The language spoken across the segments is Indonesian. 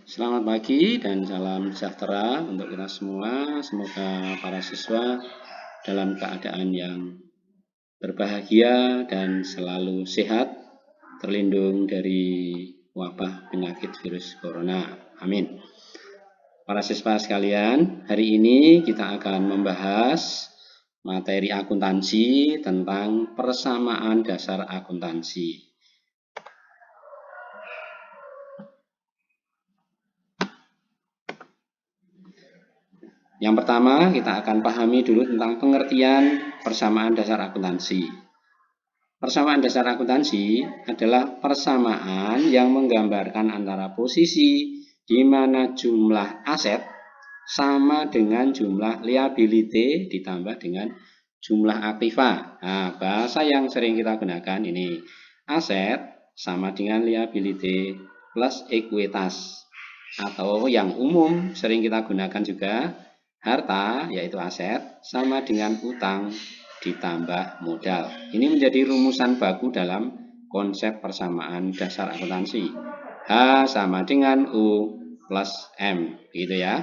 Selamat pagi dan salam sejahtera untuk kita semua. Semoga para siswa dalam keadaan yang berbahagia dan selalu sehat, terlindung dari wabah penyakit virus corona. Amin. Para siswa sekalian, hari ini kita akan membahas materi akuntansi tentang persamaan dasar akuntansi. Yang pertama, kita akan pahami dulu tentang pengertian persamaan dasar akuntansi. Persamaan dasar akuntansi adalah persamaan yang menggambarkan antara posisi di mana jumlah aset sama dengan jumlah liability ditambah dengan jumlah aktiva. Nah, bahasa yang sering kita gunakan ini, aset sama dengan liability plus ekuitas. Atau yang umum sering kita gunakan juga, harta yaitu aset sama dengan utang ditambah modal. Ini menjadi rumusan baku dalam konsep persamaan dasar akuntansi. H sama dengan U plus M, gitu ya.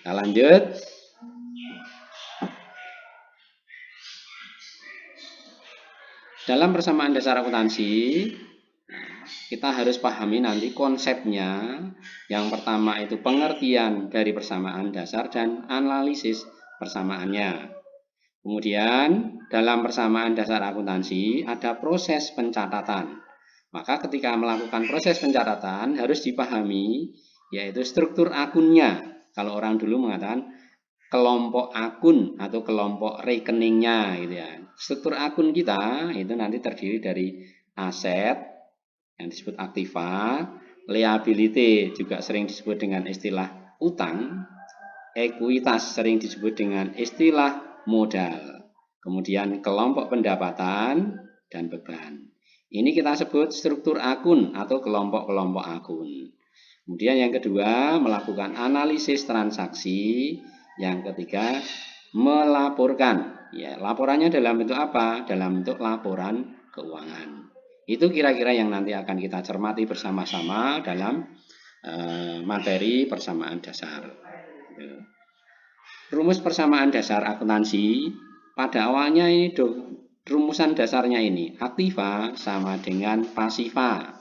Kita lanjut. Dalam persamaan dasar akuntansi, kita harus pahami nanti konsepnya. Yang pertama itu pengertian dari persamaan dasar dan analisis persamaannya. Kemudian dalam persamaan dasar akuntansi ada proses pencatatan. Maka ketika melakukan proses pencatatan harus dipahami yaitu struktur akunnya. Kalau orang dulu mengatakan kelompok akun atau kelompok rekeningnya gitu ya. Struktur akun kita itu nanti terdiri dari aset yang disebut aktiva, liability juga sering disebut dengan istilah utang, ekuitas sering disebut dengan istilah modal, kemudian kelompok pendapatan dan beban. Ini kita sebut struktur akun atau kelompok-kelompok akun. Kemudian yang kedua, melakukan analisis transaksi. Yang ketiga, melaporkan. Ya, laporannya dalam bentuk apa? Dalam bentuk laporan keuangan. Itu kira-kira yang nanti akan kita cermati bersama-sama dalam materi persamaan dasar. Rumus persamaan dasar akuntansi pada awalnya ini rumusan dasarnya ini aktiva sama dengan pasiva.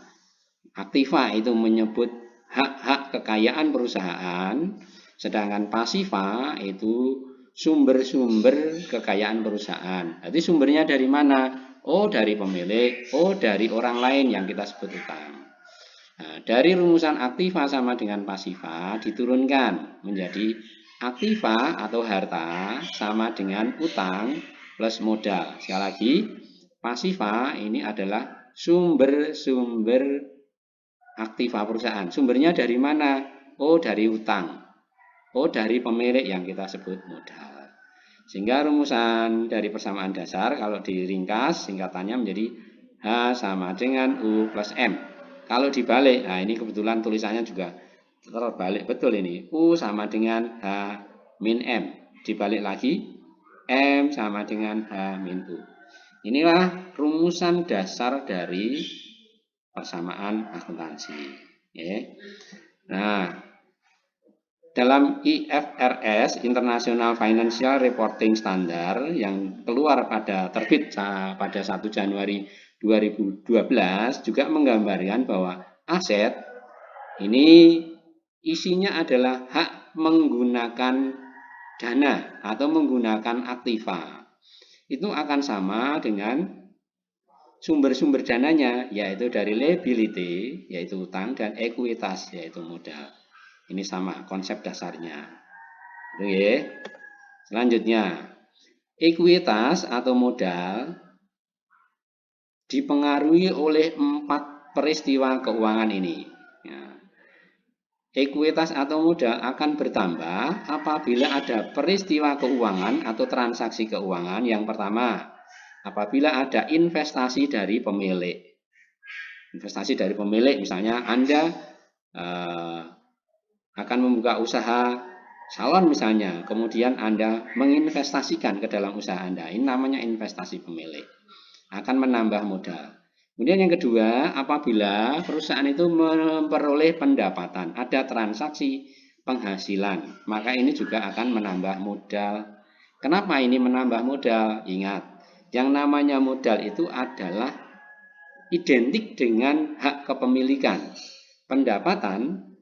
Aktiva itu menyebut hak-hak kekayaan perusahaan, sedangkan pasiva itu sumber-sumber kekayaan perusahaan. Jadi sumbernya dari mana? Oh, dari pemilik, oh dari orang lain yang kita sebut utang. Nah, dari rumusan aktiva sama dengan pasiva diturunkan menjadi aktiva atau harta sama dengan utang plus modal. Sekali lagi, pasiva ini adalah sumber-sumber aktiva perusahaan. Sumbernya dari mana? Oh, dari utang. Oh, dari pemilik yang kita sebut modal. Sehingga rumusan dari persamaan dasar kalau diringkas singkatannya menjadi H sama dengan U plus M. Kalau dibalik, nah ini kebetulan tulisannya juga terbalik betul ini. U sama dengan H min M. Dibalik lagi, M sama dengan H min U. Inilah rumusan dasar dari persamaan akuntansi. Ya. Nah, dalam IFRS International Financial Reporting Standard yang keluar terbit pada 1 Januari 2012 juga menggambarkan bahwa aset ini isinya adalah hak menggunakan dana atau menggunakan aktiva. Itu akan sama dengan sumber-sumber dananya, yaitu dari liability, yaitu utang, dan ekuitas, yaitu modal. Ini sama konsep dasarnya. Oke. Selanjutnya, ekuitas atau modal dipengaruhi oleh 4 peristiwa keuangan ini. Ya. Ekuitas atau modal akan bertambah apabila ada peristiwa keuangan atau transaksi keuangan. Yang pertama, apabila ada investasi dari pemilik. Investasi dari pemilik, misalnya Anda akan membuka usaha salon misalnya, kemudian Anda menginvestasikan ke dalam usaha Anda. Ini namanya investasi pemilik. Akan menambah modal. Kemudian yang kedua, apabila perusahaan itu memperoleh pendapatan, ada transaksi penghasilan, maka ini juga akan menambah modal. Kenapa ini menambah modal? Ingat, yang namanya modal itu adalah identik dengan hak kepemilikan. Pendapatan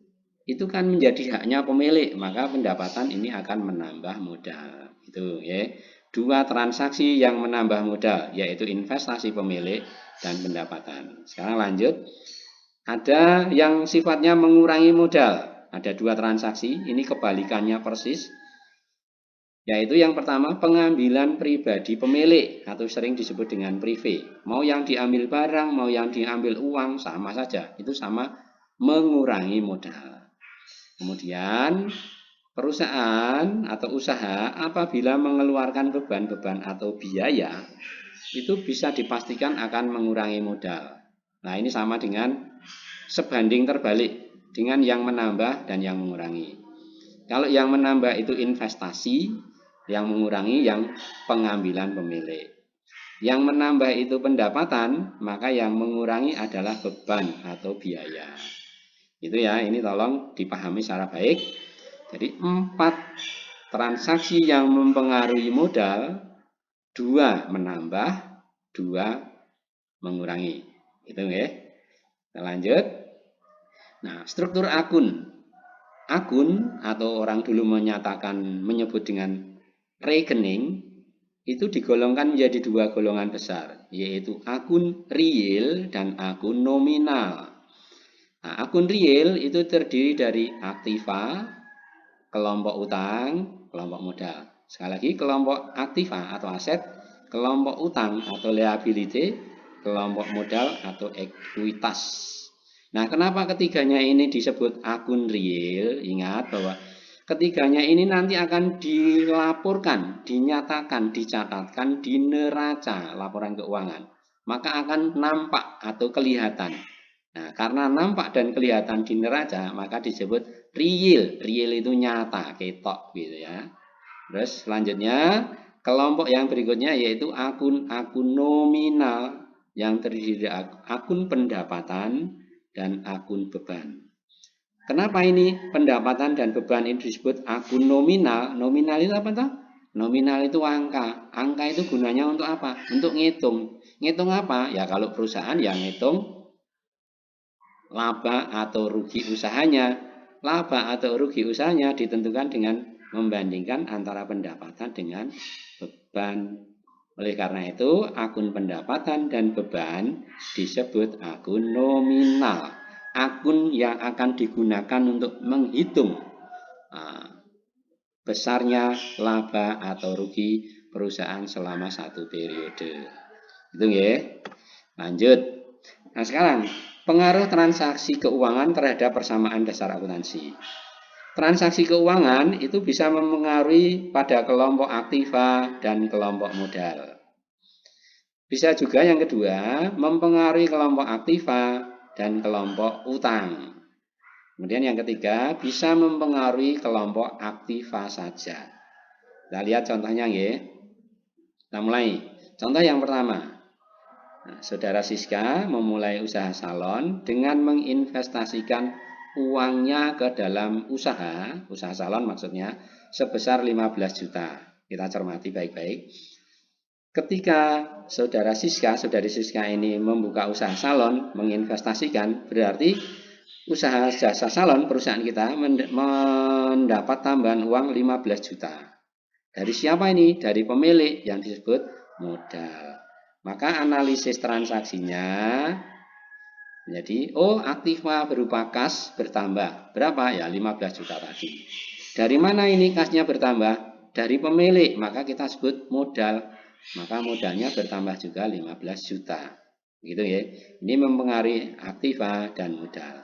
itu kan menjadi haknya pemilik, maka pendapatan ini akan menambah modal. Itu ya. Dua transaksi yang menambah modal, yaitu investasi pemilik dan pendapatan. Sekarang lanjut. Ada yang sifatnya mengurangi modal. Ada dua transaksi, ini kebalikannya persis. Yaitu yang pertama, pengambilan pribadi pemilik atau sering disebut dengan prive. Mau yang diambil barang, mau yang diambil uang, sama saja. Itu sama mengurangi modal. Kemudian perusahaan atau usaha apabila mengeluarkan beban-beban atau biaya itu bisa dipastikan akan mengurangi modal. Nah, ini sama dengan sebanding terbalik dengan yang menambah dan yang mengurangi. Kalau yang menambah itu investasi, yang mengurangi yang pengambilan pemilik. Yang menambah itu pendapatan, maka yang mengurangi adalah beban atau biaya. Itu ya, ini tolong dipahami secara baik. Jadi 4 transaksi yang mempengaruhi modal, 2 menambah, 2 mengurangi. Itu ya. Kita lanjut. Nah, struktur akun. Akun atau orang dulu menyebut dengan rekening itu digolongkan menjadi 2 golongan besar, yaitu akun real dan akun nominal. Nah, akun real itu terdiri dari aktiva, kelompok utang, kelompok modal. Sekali lagi, kelompok aktiva atau aset, kelompok utang atau liability, kelompok modal atau ekuitas. Nah, kenapa ketiganya ini disebut akun real? Ingat bahwa ketiganya ini nanti akan dilaporkan, dinyatakan, dicatatkan di neraca laporan keuangan. Maka akan nampak atau kelihatan. Nah, karena nampak dan kelihatan di neraca, maka disebut real. Real itu nyata, ketok gitu ya. Terus selanjutnya, kelompok yang berikutnya yaitu akun-akun nominal yang terdiri dari akun pendapatan dan akun beban. Kenapa ini pendapatan dan beban ini disebut akun nominal? Nominal itu apa toh? Nominal itu angka. Angka itu gunanya untuk apa? Untuk ngitung. Ngitung apa? Ya kalau perusahaan yang ngitung laba atau rugi usahanya. Laba atau rugi usahanya ditentukan dengan membandingkan antara pendapatan dengan beban. Oleh karena itu, akun pendapatan dan beban disebut akun nominal. Akun yang akan digunakan untuk menghitung besarnya laba atau rugi perusahaan selama 1 periode. Itu ya. Lanjut. Nah, sekarang pengaruh transaksi keuangan terhadap persamaan dasar akuntansi. Transaksi keuangan itu bisa mempengaruhi pada kelompok aktiva dan kelompok modal. Bisa juga yang kedua, mempengaruhi kelompok aktiva dan kelompok utang. Kemudian yang ketiga, bisa mempengaruhi kelompok aktiva saja. Kita lihat contohnya ya. Kita mulai. Contoh yang pertama. Nah, Saudara Siska memulai usaha salon dengan menginvestasikan uangnya ke dalam usaha salon maksudnya, sebesar 15 juta. Kita cermati baik-baik. Ketika saudari Siska ini membuka usaha salon, menginvestasikan, berarti usaha jasa salon perusahaan kita mendapat tambahan uang 15 juta. Dari siapa ini? Dari pemilik yang disebut modal. Maka analisis transaksinya jadi, aktiva berupa kas bertambah. Berapa? Ya 15 juta tadi. Dari mana ini kasnya bertambah? Dari pemilik, maka kita sebut modal. Maka modalnya bertambah juga 15 juta. Gitu ya. Ini mempengaruhi aktiva dan modal.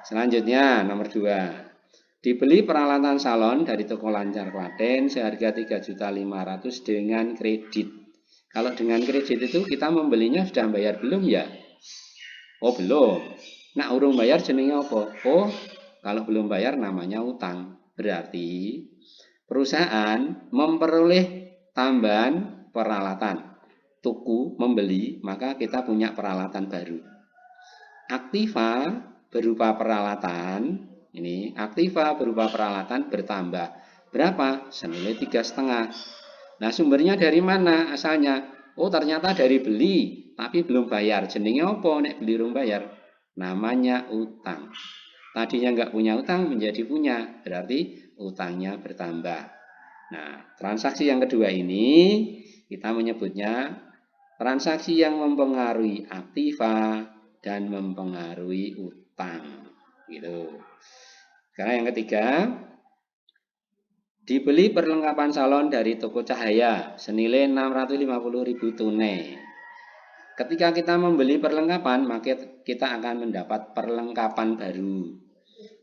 Selanjutnya nomor 2. Dibeli peralatan salon dari toko Lancar Klaten seharga 3.500.000 dengan kredit. Kalau dengan kredit itu kita membelinya sudah bayar belum ya? Oh belum. Nah urung bayar jenenge apa? Oh kalau belum bayar namanya utang. Berarti perusahaan memperoleh tambahan peralatan. tuku, membeli, maka kita punya peralatan baru. Aktiva berupa peralatan, ini aktiva berupa peralatan bertambah. Berapa? Senilai 3,5. Nah, sumbernya dari mana asalnya? Oh, ternyata dari beli, tapi belum bayar. Jenenge apa nek beli belum bayar? Namanya utang. Tadinya nggak punya utang menjadi punya, berarti utangnya bertambah. Nah, transaksi yang kedua ini kita menyebutnya transaksi yang mempengaruhi aktiva dan mempengaruhi utang. Gitu. Sekarang yang ketiga, dibeli perlengkapan salon dari toko cahaya senilai 650.000 tunai. Ketika kita membeli perlengkapan, maka kita akan mendapat perlengkapan baru.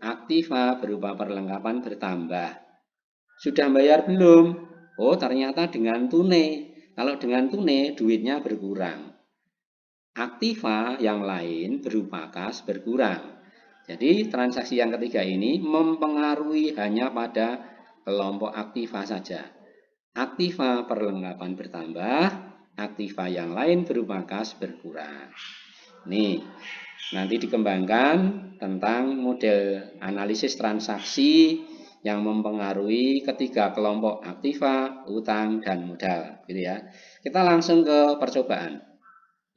Aktiva berupa perlengkapan bertambah. Sudah bayar belum? Oh, ternyata dengan tunai. Kalau dengan tunai, duitnya berkurang. Aktiva yang lain berupa kas berkurang. Jadi, transaksi yang ketiga ini mempengaruhi hanya pada kelompok aktiva saja. Aktiva perlengkapan bertambah, aktiva yang lain berupa kas berkurang. Nih, nanti dikembangkan tentang model analisis transaksi yang mempengaruhi ketiga kelompok aktiva, utang, dan modal, gitu ya. Kita langsung ke percobaan.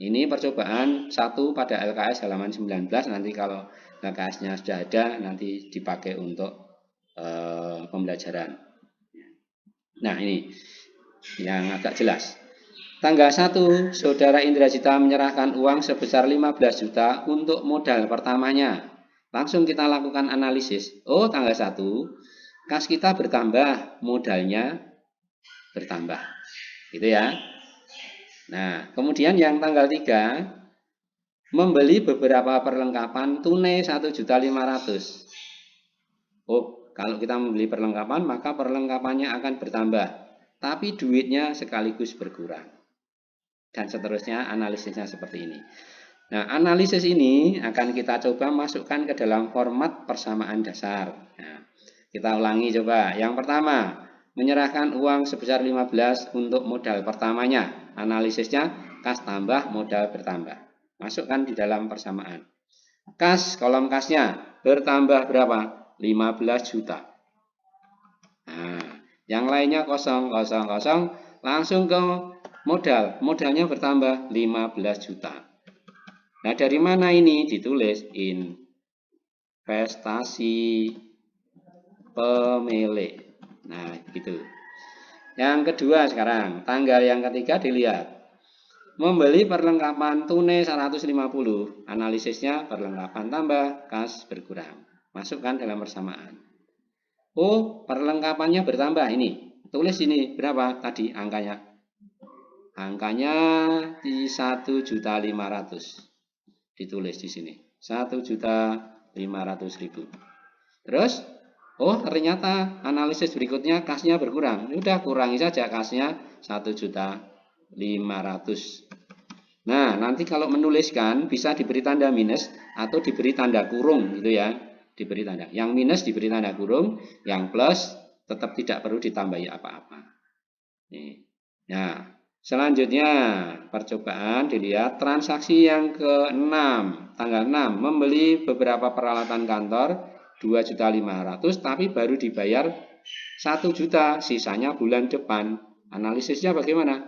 Ini percobaan 1 pada LKS halaman 19, nanti kalau LKS-nya sudah ada nanti dipakai untuk pembelajaran. Nah, ini yang agak jelas. Tanggal 1, Saudara Indrajita menyerahkan uang sebesar 15 juta untuk modal pertamanya. Langsung kita lakukan analisis. Oh, tanggal 1, kas kita bertambah, modalnya bertambah. Gitu ya. Nah, kemudian yang tanggal 3, membeli beberapa perlengkapan tunai 1.500.000. Oh, kalau kita membeli perlengkapan, maka perlengkapannya akan bertambah. Tapi duitnya sekaligus berkurang. Dan seterusnya analisisnya seperti ini. Nah, analisis ini akan kita coba masukkan ke dalam format persamaan dasar. Nah, kita ulangi coba. Yang pertama, menyerahkan uang sebesar 15 untuk modal pertamanya. Analisisnya kas tambah modal bertambah. Masukkan di dalam persamaan. Kas, kolom kasnya bertambah berapa? 15 juta. Nah, yang lainnya kosong, langsung ke modal. Modalnya bertambah 15 juta. Nah, dari mana ini? Ditulis investasi pemilik. Nah, gitu. Yang kedua sekarang, tanggal yang ketiga dilihat. Membeli perlengkapan tunai 150. Analisisnya perlengkapan tambah, kas berkurang. Masukkan dalam persamaan. Oh, perlengkapannya bertambah ini. Tulis ini berapa tadi angkanya? Angkanya di 1.500.000. Ditulis di sini. 1.500.000. Terus, oh ternyata analisis berikutnya kasnya berkurang. Udah kurangi saja kasnya 1.500.000. Nah, nanti kalau menuliskan bisa diberi tanda minus atau diberi tanda kurung gitu ya. Diberi tanda. Yang minus diberi tanda kurung, yang plus tetap tidak perlu ditambahi apa-apa. Nih. Nah, selanjutnya percobaan dilihat transaksi yang ke-6, tanggal 6 membeli beberapa peralatan kantor 2.500.000 tapi baru dibayar 1 juta, sisanya bulan depan. Analisisnya bagaimana?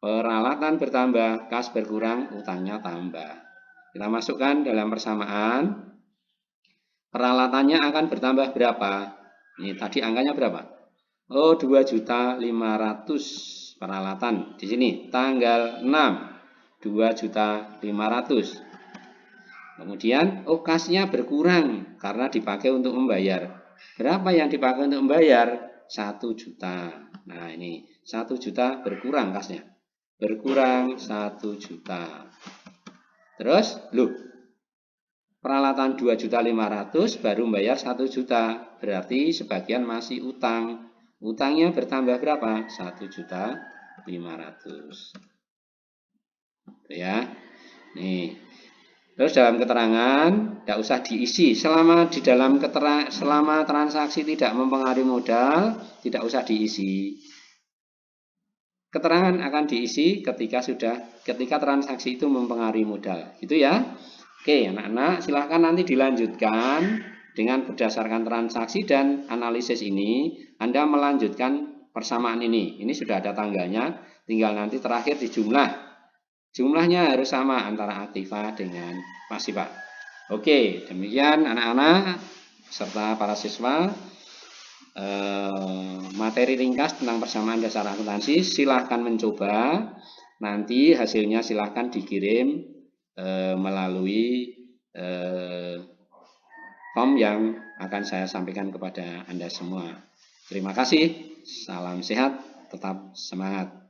Peralatan bertambah, kas berkurang, utangnya tambah. Kita masukkan dalam persamaan. Peralatannya akan bertambah berapa? Ini tadi angkanya berapa? Oh, 2.500.000 peralatan. Di sini tanggal 6, 2.500.000. Kemudian, oh kasnya berkurang karena dipakai untuk membayar. Berapa yang dipakai untuk membayar? 1 juta. Nah, ini 1 juta berkurang kasnya. Berkurang 1 juta. Terus, peralatan 2.500.000 baru membayar 1 juta. Berarti sebagian masih utang. Utangnya bertambah berapa? 1.500.000. Ya. Nih. Terus dalam keterangan tidak usah diisi. Selama transaksi tidak mempengaruhi modal, tidak usah diisi. keterangan akan diisi ketika transaksi itu mempengaruhi modal. Itu ya. Oke, anak-anak silahkan nanti dilanjutkan dengan berdasarkan transaksi dan analisis ini. Anda melanjutkan persamaan ini. Ini sudah ada tanggalnya, tinggal nanti terakhir di jumlah. Jumlahnya harus sama antara aktiva dengan pasifa. Oke, demikian anak-anak serta para siswa. Materi ringkas tentang persamaan dasar akuntansi, silahkan mencoba. Nanti hasilnya silahkan dikirim melalui form yang akan saya sampaikan kepada Anda semua. Terima kasih, salam sehat, tetap semangat.